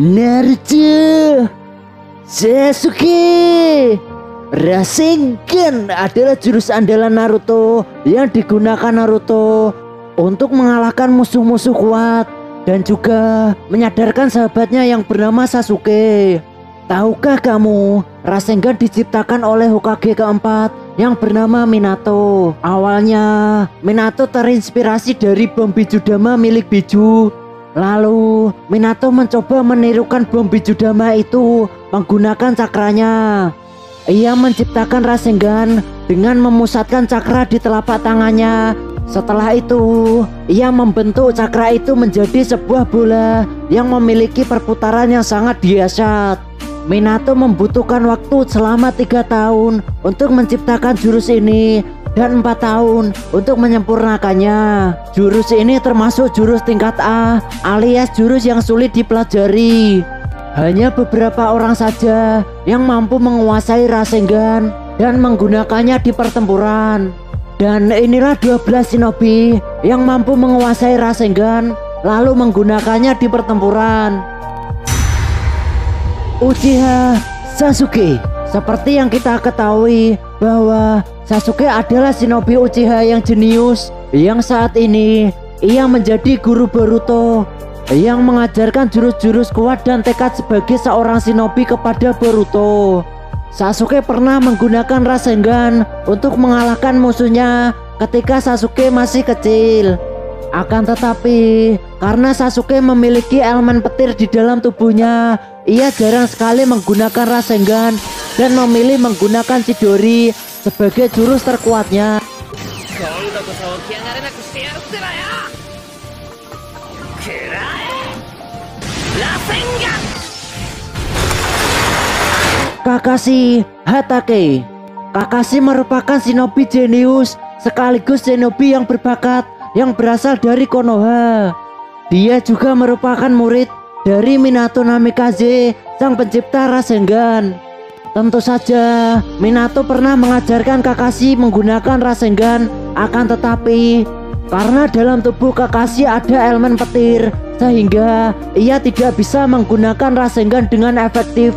Naruto, Sasuke. Rasengan adalah jurus andalan Naruto yang digunakan Naruto untuk mengalahkan musuh-musuh kuat dan juga menyadarkan sahabatnya yang bernama Sasuke. Tahukah kamu, Rasengan diciptakan oleh Hokage keempat yang bernama Minato. Awalnya, Minato terinspirasi dari bom Bijudama milik Biju. Lalu, Minato mencoba menirukan bom Bijudama itu menggunakan cakranya. Ia menciptakan Rasengan dengan memusatkan cakra di telapak tangannya. Setelah itu, ia membentuk cakra itu menjadi sebuah bola yang memiliki perputaran yang sangat dahsyat. Minato membutuhkan waktu selama 3 tahun untuk menciptakan jurus ini dan 4 tahun untuk menyempurnakannya. Jurus ini termasuk jurus tingkat A alias jurus yang sulit dipelajari. Hanya beberapa orang saja yang mampu menguasai Rasengan dan menggunakannya di pertempuran. Dan inilah 12 shinobi yang mampu menguasai Rasengan lalu menggunakannya di pertempuran. Uchiha Sasuke. Seperti yang kita ketahui bahwa Sasuke adalah shinobi Uchiha yang jenius, yang saat ini ia menjadi guru Boruto yang mengajarkan jurus-jurus kuat dan tekad sebagai seorang shinobi kepada Boruto. Sasuke pernah menggunakan Rasengan untuk mengalahkan musuhnya ketika Sasuke masih kecil. Akan tetapi, karena Sasuke memiliki elemen petir di dalam tubuhnya, ia jarang sekali menggunakan Rasengan dan memilih menggunakan Chidori sebagai jurus terkuatnya. Kakashi Hatake. Kakashi merupakan shinobi jenius sekaligus shinobi yang berbakat yang berasal dari Konoha. Dia juga merupakan murid dari Minato Namikaze, sang pencipta Rasengan. Tentu saja Minato pernah mengajarkan Kakashi menggunakan Rasengan, akan tetapi karena dalam tubuh Kakashi ada elemen petir sehingga ia tidak bisa menggunakan Rasengan dengan efektif.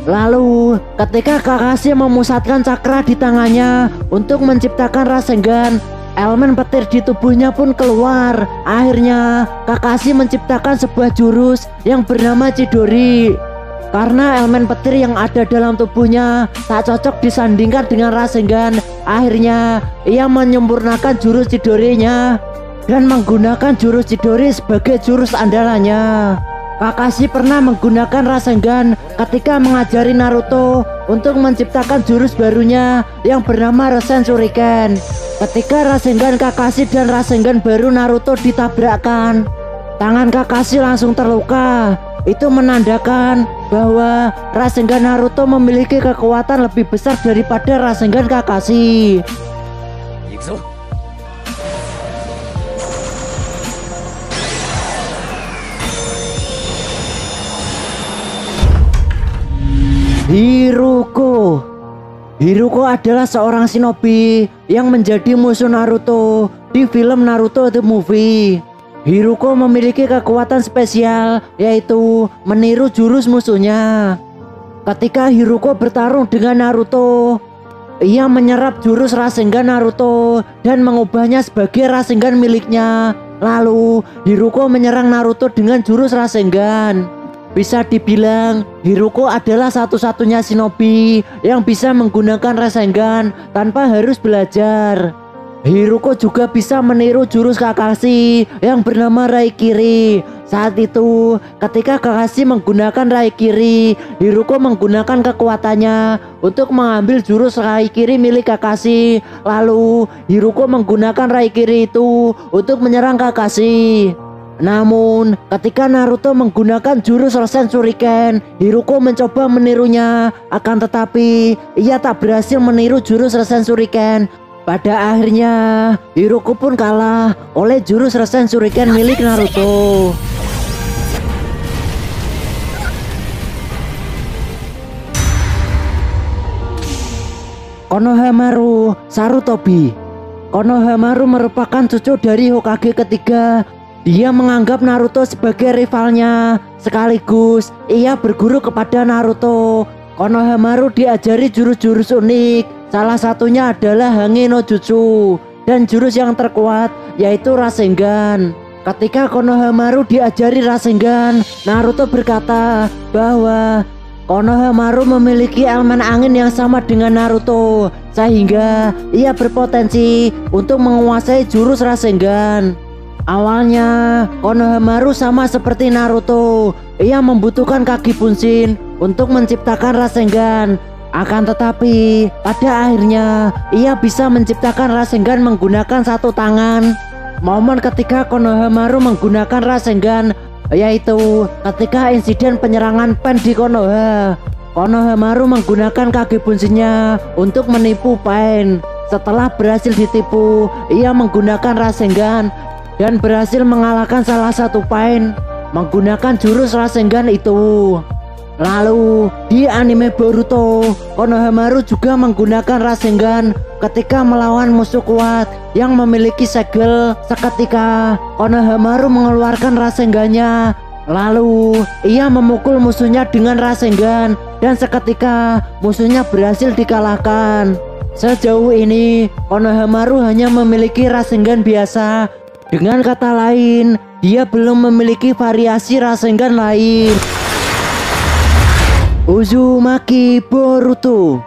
Lalu ketika Kakashi memusatkan cakra di tangannya untuk menciptakan Rasengan, elemen petir di tubuhnya pun keluar. Akhirnya Kakashi menciptakan sebuah jurus yang bernama Chidori. Karena elemen petir yang ada dalam tubuhnya tak cocok disandingkan dengan Rasengan, akhirnya ia menyempurnakan jurus Chidori-nya dan menggunakan jurus Chidori sebagai jurus andalannya. Kakashi pernah menggunakan Rasengan ketika mengajari Naruto untuk menciptakan jurus barunya yang bernama Rasen Shuriken. Ketika Rasengan Kakashi dan Rasengan baru Naruto ditabrakkan, tangan Kakashi langsung terluka. Itu menandakan bahwa Rasengan Naruto memiliki kekuatan lebih besar daripada Rasengan Kakashi. Hiruko. Hiruko adalah seorang shinobi yang menjadi musuh Naruto di film Naruto The Movie. Hiruko memiliki kekuatan spesial yaitu meniru jurus musuhnya. Ketika Hiruko bertarung dengan Naruto, ia menyerap jurus Rasengan Naruto dan mengubahnya sebagai Rasengan miliknya. Lalu Hiruko menyerang Naruto dengan jurus Rasengan. Bisa dibilang Hiruko adalah satu-satunya shinobi yang bisa menggunakan Rasengan tanpa harus belajar. Hiruko juga bisa meniru jurus Kakashi yang bernama Raikiri. Saat itu ketika Kakashi menggunakan Raikiri, Hiruko menggunakan kekuatannya untuk mengambil jurus Raikiri milik Kakashi. Lalu Hiruko menggunakan Raikiri itu untuk menyerang Kakashi. Namun ketika Naruto menggunakan jurus Rasen Shuriken, Hiruko mencoba menirunya. Akan tetapi ia tak berhasil meniru jurus Rasen Shuriken. Pada akhirnya Hiruko pun kalah oleh jurus Rasen Shuriken milik Naruto. Konohamaru Sarutobi. Konohamaru merupakan cucu dari Hokage ketiga Dia menganggap Naruto sebagai rivalnya. Sekaligus ia berguru kepada Naruto. Konohamaru diajari jurus-jurus unik. Salah satunya adalah Hage no Jutsu dan jurus yang terkuat yaitu Rasengan. Ketika Konohamaru diajari Rasengan, Naruto berkata bahwa Konohamaru memiliki elemen angin yang sama dengan Naruto, sehingga ia berpotensi untuk menguasai jurus Rasengan. Awalnya Konohamaru sama seperti Naruto, ia membutuhkan kaki Bunshin untuk menciptakan Rasengan. Akan tetapi pada akhirnya ia bisa menciptakan Rasengan menggunakan satu tangan. Momen ketika Konohamaru menggunakan Rasengan yaitu ketika insiden penyerangan Pain di Konoha. Konohamaru menggunakan kaki Bunshin-nya untuk menipu Pain. Setelah berhasil ditipu, ia menggunakan Rasengan dan berhasil mengalahkan salah satu Pain menggunakan jurus Rasengan itu. Lalu di anime Boruto, Konohamaru juga menggunakan Rasengan ketika melawan musuh kuat yang memiliki segel. Seketika Konohamaru mengeluarkan Rasengannya, lalu ia memukul musuhnya dengan Rasengan dan seketika musuhnya berhasil dikalahkan. Sejauh ini Konohamaru hanya memiliki Rasengan biasa. Dengan kata lain, dia belum memiliki variasi Rasengan lain. Uzumaki Boruto.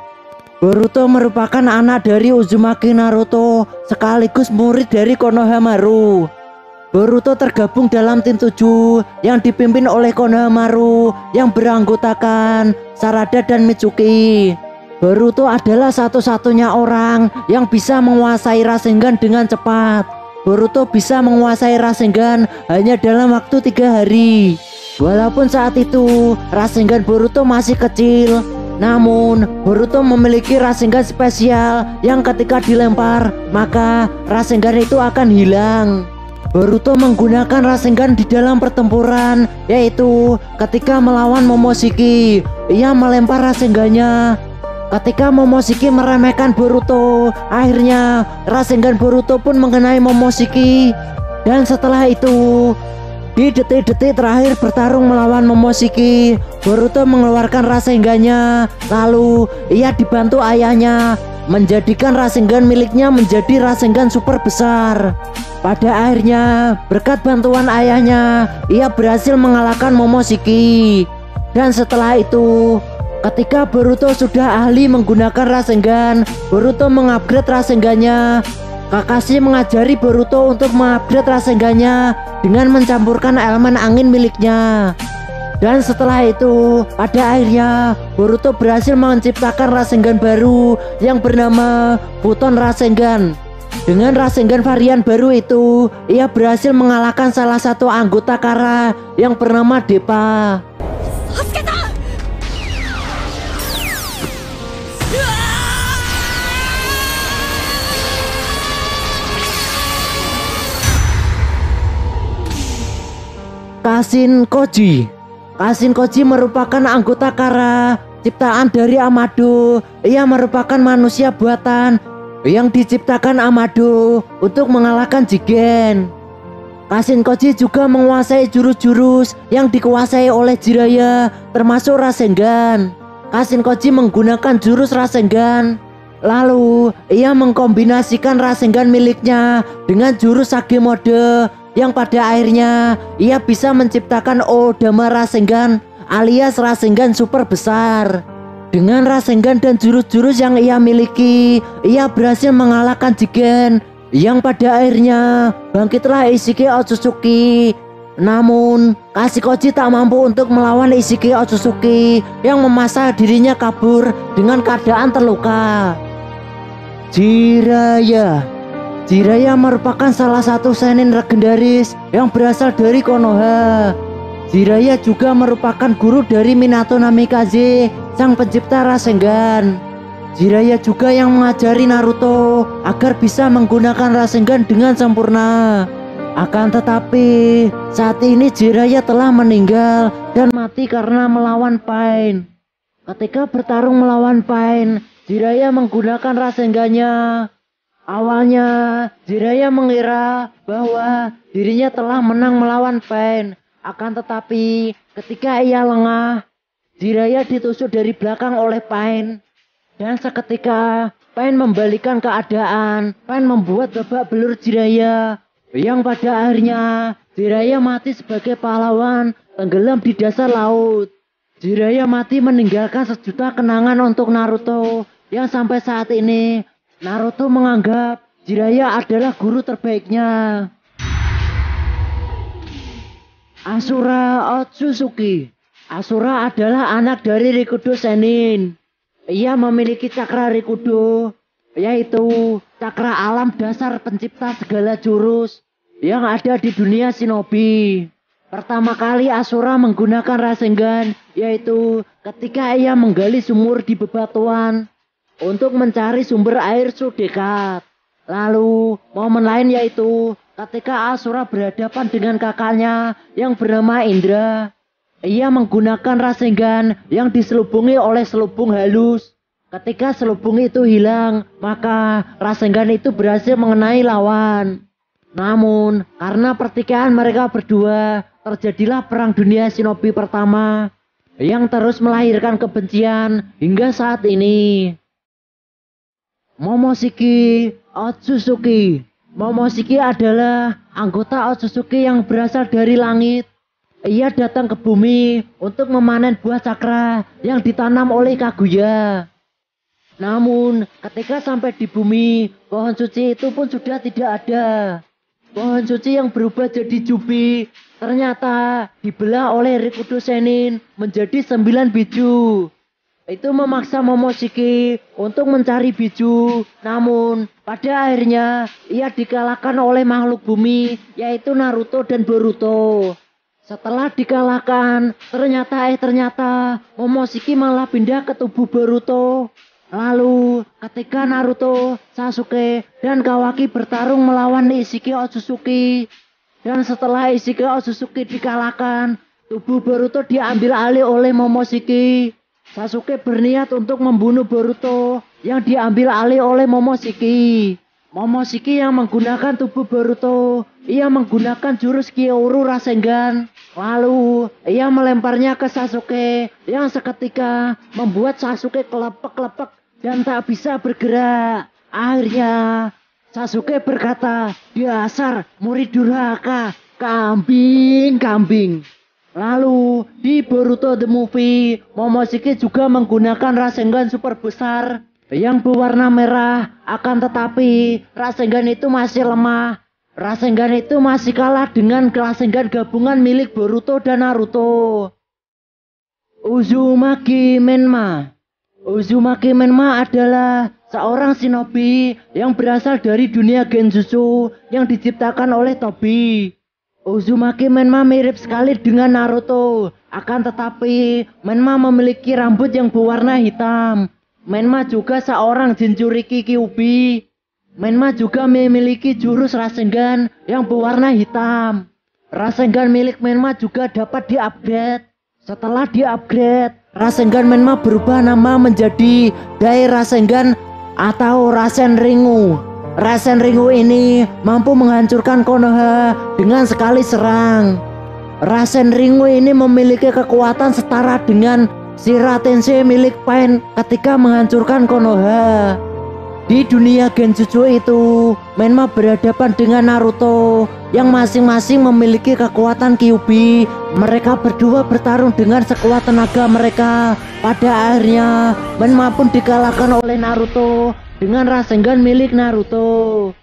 Boruto merupakan anak dari Uzumaki Naruto sekaligus murid dari Konohamaru. Boruto tergabung dalam tim 7 yang dipimpin oleh Konohamaru yang beranggotakan Sarada dan Mitsuki. Boruto adalah satu-satunya orang yang bisa menguasai Rasengan dengan cepat. Boruto bisa menguasai Rasengan hanya dalam waktu 3 hari. Walaupun saat itu Rasengan Boruto masih kecil, namun Boruto memiliki Rasengan spesial yang ketika dilempar maka Rasengan itu akan hilang. Boruto menggunakan Rasengan di dalam pertempuran, yaitu ketika melawan Momoshiki. Ia melempar Rasengannya. Ketika Momoshiki meremehkan Boruto, akhirnya Rasengan Boruto pun mengenai Momoshiki. Dan setelah itu, di detik-detik terakhir bertarung melawan Momoshiki, Boruto mengeluarkan Rasengannya. Lalu ia dibantu ayahnya menjadikan Rasengan miliknya menjadi Rasengan super besar. Pada akhirnya berkat bantuan ayahnya, ia berhasil mengalahkan Momoshiki. Dan setelah itu, ketika Boruto sudah ahli menggunakan Rasengan, Boruto mengupgrade Rasengannya. Kakashi mengajari Boruto untuk mengupgrade Rasengannya dengan mencampurkan elemen angin miliknya. Dan setelah itu, pada akhirnya Boruto berhasil menciptakan Rasengan baru yang bernama Futon Rasengan. Dengan Rasengan varian baru itu, ia berhasil mengalahkan salah satu anggota Kara yang bernama Deppa. Kashin Koji. Kashin Koji merupakan anggota Kara, ciptaan dari Amado. Ia merupakan manusia buatan yang diciptakan Amado untuk mengalahkan Jigen. Kashin Koji juga menguasai jurus-jurus yang dikuasai oleh Jiraiya, termasuk Rasengan. Kashin Koji menggunakan jurus Rasengan. Lalu ia mengkombinasikan Rasengan miliknya dengan jurus Sage Mode, yang pada akhirnya ia bisa menciptakan Odama Rasengan alias Rasengan super besar. Dengan Rasengan dan jurus-jurus yang ia miliki, ia berhasil mengalahkan Jigen, yang pada akhirnya bangkitlah Ishiki Otsutsuki. Namun Kashikoji tak mampu untuk melawan Ishiki Otsutsuki yang memaksa dirinya kabur dengan keadaan terluka. Jiraiya. Jiraiya merupakan salah satu senin legendaris yang berasal dari Konoha. Jiraiya juga merupakan guru dari Minato Namikaze, sang pencipta Rasengan. Jiraiya juga yang mengajari Naruto agar bisa menggunakan Rasengan dengan sempurna. Akan tetapi saat ini Jiraiya telah meninggal dan mati karena melawan Pain. Ketika bertarung melawan Pain, Jiraiya menggunakan Rasengannya. Awalnya, Jiraiya mengira bahwa dirinya telah menang melawan Pain. Akan tetapi, ketika ia lengah, Jiraiya ditusuk dari belakang oleh Pain. Dan seketika, Pain membalikan keadaan. Pain membuat babak belur Jiraiya. Yang pada akhirnya, Jiraiya mati sebagai pahlawan tenggelam di dasar laut. Jiraiya mati meninggalkan sejuta kenangan untuk Naruto. Yang sampai saat ini, Naruto menganggap Jiraiya adalah guru terbaiknya. Asura Otsutsuki. Asura adalah anak dari Rikudo Sennin. Ia memiliki cakra Rikudo, yaitu cakra alam dasar pencipta segala jurus yang ada di dunia shinobi. Pertama kali Asura menggunakan Rasengan, yaitu ketika ia menggali sumur di bebatuan untuk mencari sumber air Sudekat. Lalu, momen lain yaitu ketika Asura berhadapan dengan kakaknya yang bernama Indra. Ia menggunakan Rasengan yang diselubungi oleh selubung halus. Ketika selubung itu hilang, maka Rasengan itu berhasil mengenai lawan. Namun, karena pertikaian mereka berdua, terjadilah Perang Dunia Shinobi pertama yang terus melahirkan kebencian hingga saat ini. Momoshiki Otsutsuki. Momoshiki adalah anggota Otsutsuki yang berasal dari langit. Ia datang ke bumi untuk memanen buah cakra yang ditanam oleh Kaguya. Namun, ketika sampai di bumi, pohon suci itu pun sudah tidak ada. Pohon suci yang berubah jadi jubi ternyata dibelah oleh Rikudo Sennin menjadi 9 biju. Itu memaksa Momoshiki untuk mencari biju. Namun, pada akhirnya ia dikalahkan oleh makhluk bumi, yaitu Naruto dan Boruto. Setelah dikalahkan, ternyata Momoshiki malah pindah ke tubuh Boruto. Lalu, ketika Naruto, Sasuke, dan Kawaki bertarung melawan Ishiki Otsutsuki, dan setelah Ishiki Otsutsuki dikalahkan, tubuh Boruto diambil alih oleh Momoshiki. Sasuke berniat untuk membunuh Boruto yang diambil alih oleh Momoshiki. Momoshiki yang menggunakan tubuh Boruto, ia menggunakan jurus Kyoru Rasengan. Lalu, ia melemparnya ke Sasuke yang seketika membuat Sasuke kelepek-kelepek dan tak bisa bergerak. Akhirnya, Sasuke berkata, "Dasar murid durhaka, kambing." Lalu, di Boruto The Movie, Momoshiki juga menggunakan Rasengan super besar yang berwarna merah, akan tetapi Rasengan itu masih lemah. Rasengan itu masih kalah dengan Rasengan gabungan milik Boruto dan Naruto. Uzumaki Menma. Uzumaki Menma adalah seorang shinobi yang berasal dari dunia Genjutsu yang diciptakan oleh Tobi. Uzumaki Menma mirip sekali dengan Naruto, akan tetapi Menma memiliki rambut yang berwarna hitam. Menma juga seorang Jinchuriki Kyuubi. Menma juga memiliki jurus Rasengan yang berwarna hitam. Rasengan milik Menma juga dapat di-upgrade. Setelah di-upgrade, Rasengan Menma berubah nama menjadi Dai Rasengan atau Rasen Ringu. Rasen Ringu ini mampu menghancurkan Konoha dengan sekali serang. Rasen Ringu ini memiliki kekuatan setara dengan Shira Tensei milik Pain ketika menghancurkan Konoha. Di dunia Genjutsu itu, Menma berhadapan dengan Naruto yang masing-masing memiliki kekuatan Kyuubi. Mereka berdua bertarung dengan sekuat tenaga mereka. Pada akhirnya, Menma pun dikalahkan oleh Naruto dengan Rasengan milik Naruto.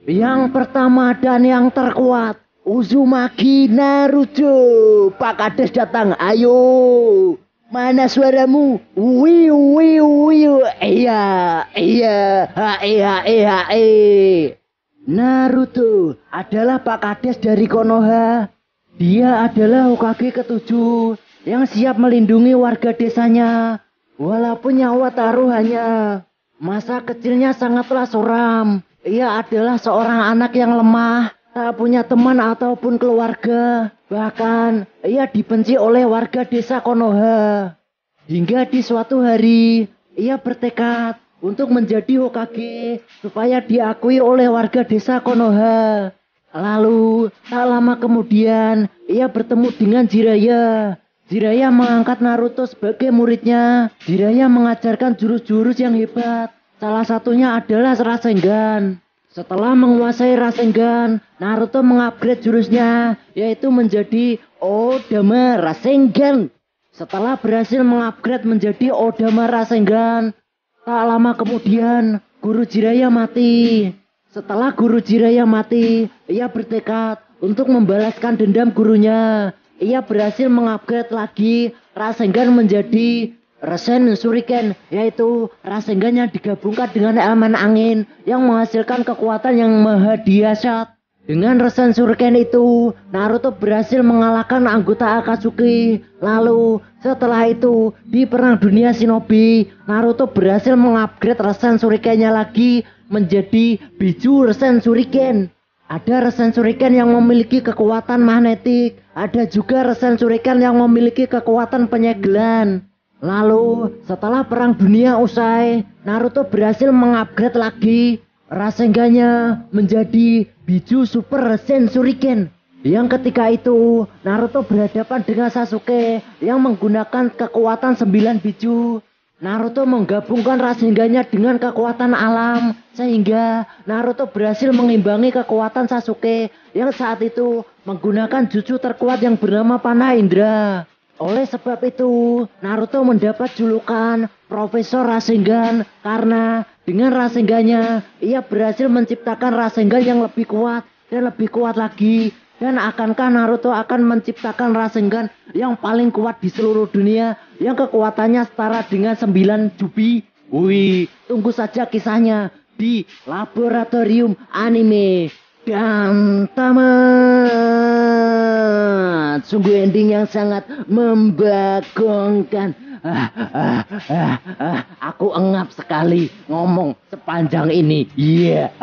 Yang pertama dan yang terkuat, Uzumaki Naruto. Pak Kades datang, ayo. Mana suaramu? Wiu. Iya. Naruto adalah Pak Kades dari Konoha. Dia adalah Hokage ke-7 yang siap melindungi warga desanya walaupun nyawa taruhannya. Masa kecilnya sangatlah suram. Ia adalah seorang anak yang lemah, tak punya teman ataupun keluarga. Bahkan ia dibenci oleh warga desa Konoha. Hingga di suatu hari ia bertekad untuk menjadi Hokage supaya diakui oleh warga desa Konoha. Lalu tak lama kemudian ia bertemu dengan Jiraiya. Jiraiya mengangkat Naruto sebagai muridnya. Jiraiya mengajarkan jurus-jurus yang hebat. Salah satunya adalah Rasengan. Setelah menguasai Rasengan, Naruto mengupgrade jurusnya, yaitu menjadi Odama Rasengan. Setelah berhasil mengupgrade menjadi Odama Rasengan, tak lama kemudian Guru Jiraiya mati. Setelah Guru Jiraiya mati, ia bertekad untuk membalaskan dendam gurunya. Ia berhasil mengupgrade lagi Rasengan menjadi Rasen Shuriken, yaitu Rasengan yang digabungkan dengan elemen angin yang menghasilkan kekuatan yang maha dahsyat. Dengan Rasen Shuriken itu, Naruto berhasil mengalahkan anggota Akatsuki. Lalu, setelah itu, di Perang Dunia Shinobi, Naruto berhasil mengupgrade Rasen Shurikennya lagi menjadi Biju Rasen Shuriken. Ada Rasen Shuriken yang memiliki kekuatan magnetik, ada juga Rasen Shuriken yang memiliki kekuatan penyegelan. Lalu, setelah Perang Dunia usai, Naruto berhasil mengupgrade lagi Rasengannya menjadi Biju Super Rasen Shuriken. Yang ketika itu, Naruto berhadapan dengan Sasuke yang menggunakan kekuatan 9 biju. Naruto menggabungkan Rasengannya dengan kekuatan alam, sehingga Naruto berhasil mengimbangi kekuatan Sasuke yang saat itu menggunakan jutsu terkuat yang bernama Panah Indra. Oleh sebab itu, Naruto mendapat julukan Profesor Rasengan karena dengan Rasengannya ia berhasil menciptakan Rasengan yang lebih kuat dan lebih kuat lagi. Dan akankah Naruto akan menciptakan Rasengan yang paling kuat di seluruh dunia yang kekuatannya setara dengan 9 jubi? Wih, tunggu saja kisahnya di Laboratorium Anime. Dan tamat. Sungguh ending yang sangat membagongkan. Aku engap sekali ngomong sepanjang ini. Iya.